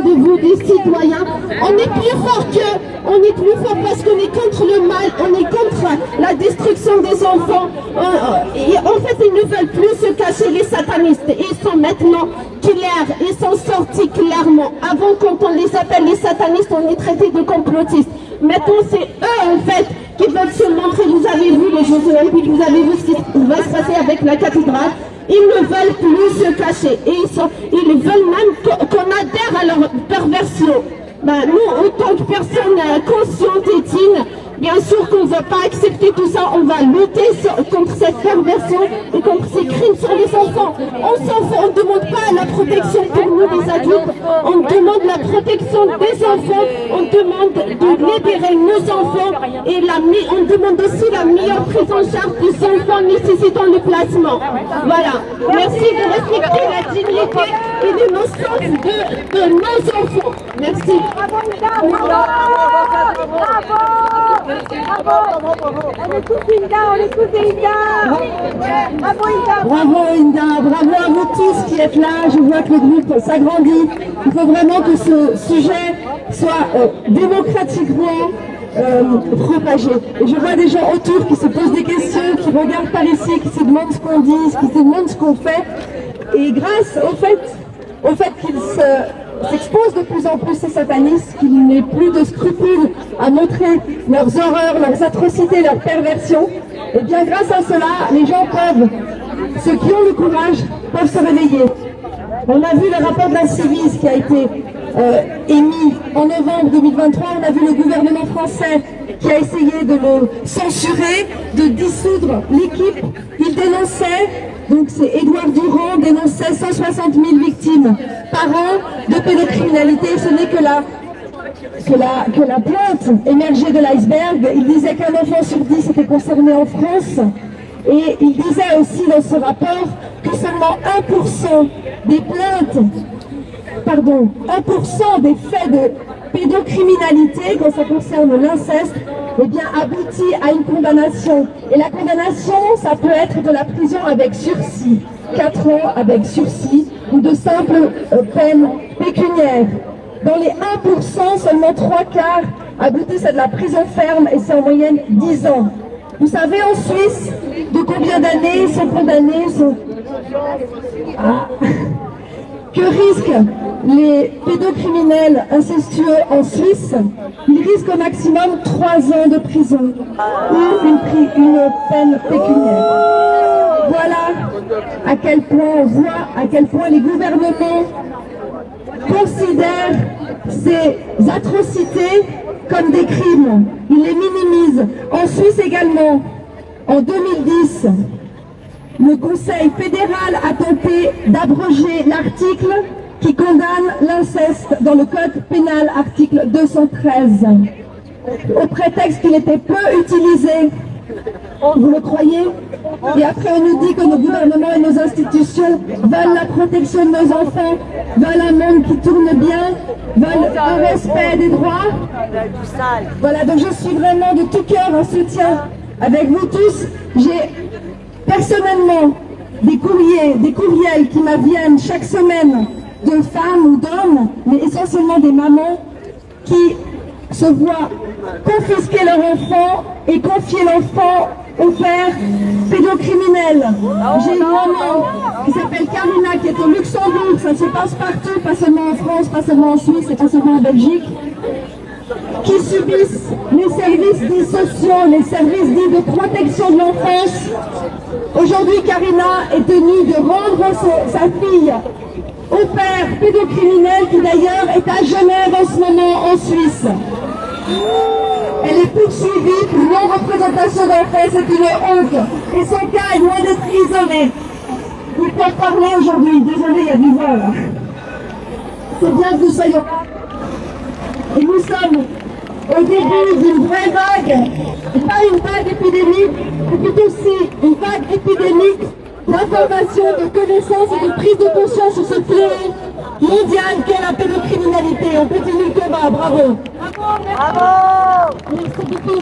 de vous, des citoyens, on est plus fort qu'eux, on est plus fort parce qu'on est contre le mal, on est contre la destruction des enfants. En fait, ils ne veulent plus se cacher, les satanistes. Ils sont maintenant clairs, ils sont sortis clairement. Avant, quand on les appelle les satanistes, on est traités de complotistes. Maintenant, c'est eux, en fait, qui veulent se montrer. Vous avez vu les Jeux Olympiques, vous avez vu ce qui va se passer avec la cathédrale. Ils ne veulent plus se cacher et ils veulent même qu'on adhère à leur perversion. Nous, en tant que personnes conscientes et dignes, bien sûr qu'on ne va pas accepter tout ça, on va lutter contre cette perversion et contre ces crimes sur les enfants. On ne demande pas la protection pour nous les adultes, on demande la protection des enfants, on demande de libérer nos enfants et on demande aussi la meilleure prise en charge des enfants nécessitant le placement. Voilà. Merci de respecter la dignité et l'innocence de nos enfants. Merci. Bravo Inda, bravo à vous tous qui êtes là, je vois que le groupe s'agrandit. Il faut vraiment que ce sujet soit démocratiquement propagé. Et je vois des gens autour qui se posent des questions, qui regardent par ici, qui se demandent ce qu'on dit, qui se demandent ce qu'on fait. Et grâce au fait qu'ils s'exposent de plus en plus ces satanistes, qu'il n'ait plus de scrupules à montrer leurs horreurs, leurs atrocités, leurs perversions, et bien grâce à cela, les gens peuvent, ceux qui ont le courage, peuvent se réveiller. On a vu le rapport de la Civis qui a été émis en novembre 2023, on a vu le gouvernement français qui a essayé de le censurer, de dissoudre l'équipe. Il dénonçait, donc c'est Édouard Durand, dénonçait 160 000 victimes par an de pédocriminalité. Ce n'est que la pointe émergée de l'iceberg. Il disait qu'un enfant sur 10 était concerné en France. Et il disait aussi dans ce rapport que seulement 1% des plaintes, 1% des faits de pédocriminalité, quand ça concerne l'inceste, eh bien, aboutit à une condamnation. Et la condamnation, ça peut être de la prison avec sursis, 4 ans avec sursis, ou de simples peines pécuniaires. Dans les 1%, seulement 3 quarts aboutissent à de la prison ferme, et c'est en moyenne 10 ans. Vous savez en Suisse de combien d'années sont condamnés Que risquent les pédocriminels incestueux en Suisse? Ils risquent au maximum 3 ans de prison ou une peine pécuniaire. Voilà à quel point on voit, à quel point les gouvernements considèrent ces atrocités comme des crimes. Ils les minimisent. En Suisse également, en 2010, le Conseil fédéral a tenté d'abroger l'article qui condamne l'inceste dans le Code pénal, article 213, au prétexte qu'il était peu utilisé. Vous le croyez? Et après on nous dit que nos gouvernements et nos institutions veulent la protection de nos enfants, veulent un monde qui tourne bien, veulent un respect des droits. Voilà, donc je suis vraiment de tout cœur en soutien avec vous tous. J'ai personnellement des courriels qui m'aviennent chaque semaine de femmes ou d'hommes, mais essentiellement des mamans qui se voient confisquer leur enfant et confier l'enfant au père pédocriminel. J'ai une maman qui s'appelle Karina qui est au Luxembourg, ça se passe partout, pas seulement en France, pas seulement en Suisse et pas seulement en Belgique, qui subissent les services dits sociaux, les services dits de protection de l'enfance. Aujourd'hui, Karina est tenue de rendre sa fille au père pédocriminel qui d'ailleurs est à Genève en ce moment en Suisse. Elle est poursuivie pour non-représentation d'enfants, c'est une honte. Et son cas est loin d'être isolé. Vous pouvez parler aujourd'hui, désolé, il y a du vent là. C'est bien que nous soyons là. Et nous sommes au début d'une vraie vague, et pas une vague épidémique, mais plutôt aussi une vague épidémique d'information, de connaissances et de prise de conscience sur ce fléau mondial qu'est la pédocriminalité. On continue le combat, bravo. Bravo. Merci beaucoup.